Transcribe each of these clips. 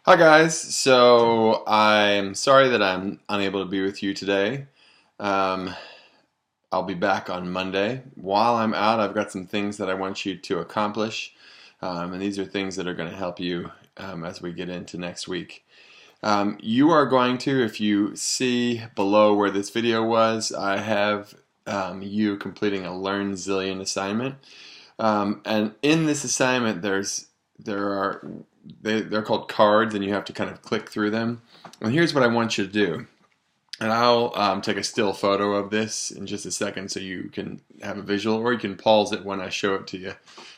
Hi guys, so I'm sorry that I'm unable to be with you today. Um, I'll be back on Monday. While I'm out, I've got some things that I want you to accomplish, and these are things that are going to help you as we get into next week. You are going to, if you see below where this video was, I have you completing a Learn Zillion assignment. And in this assignment, there are they're called cards, and you have to kind of click through them. And here's what I want you to do. And I'll take a still photo of this in just a second so you can have a visual, or you can pause it when I show it to you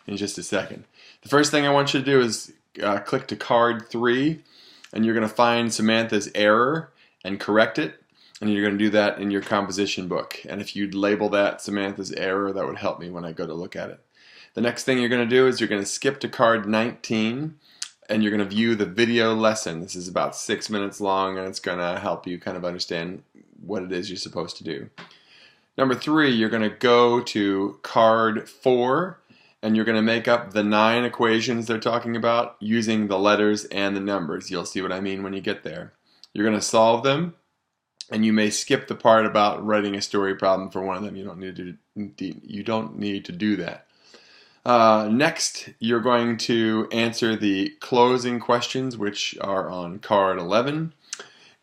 in just a second. The first thing I want you to do is click to card 3, and you're going to find Samantha's error and correct it. And you're going to do that in your composition book. And if you'd label that Samantha's error, that would help me when I go to look at it. The next thing you're going to do is you're going to skip to card 19, and you're going to view the video lesson. This is about 6 minutes long, and it's going to help you kind of understand what it is you're supposed to do. Number 3, you're going to go to card 4, and you're going to make up the 9 equations they're talking about using the letters and the numbers. You'll see what I mean when you get there. You're going to solve them, and you may skip the part about writing a story problem for one of them. You don't need to do that. Next, you're going to answer the closing questions, which are on card 11,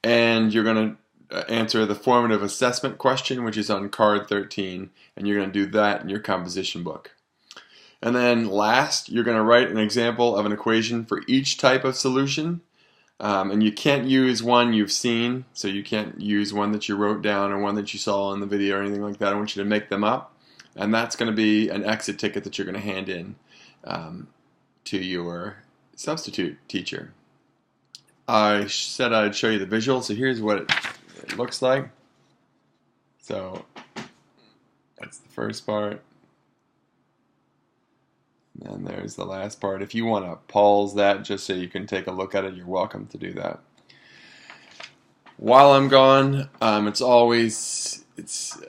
and you're going to answer the formative assessment question, which is on card 13, and you're going to do that in your composition book. And then last, you're going to write an example of an equation for each type of solution, and you can't use one you've seen, so you can't use one that you wrote down or one that you saw in the video or anything like that. I want you to make them up. And that's going to be an exit ticket that you're going to hand in to your substitute teacher. I said I'd show you the visual, so here's what it looks like. So that's the first part. And there's the last part. If you want to pause that just so you can take a look at it, you're welcome to do that. While I'm gone, it's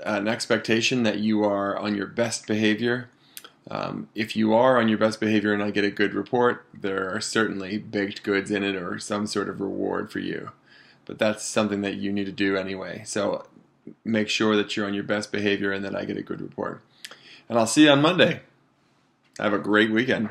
an expectation that you are on your best behavior. If you are on your best behavior and I get a good report, there are certainly baked goods in it or some sort of reward for you. But that's something that you need to do anyway. So make sure that you're on your best behavior and that I get a good report. And I'll see you on Monday. Have a great weekend.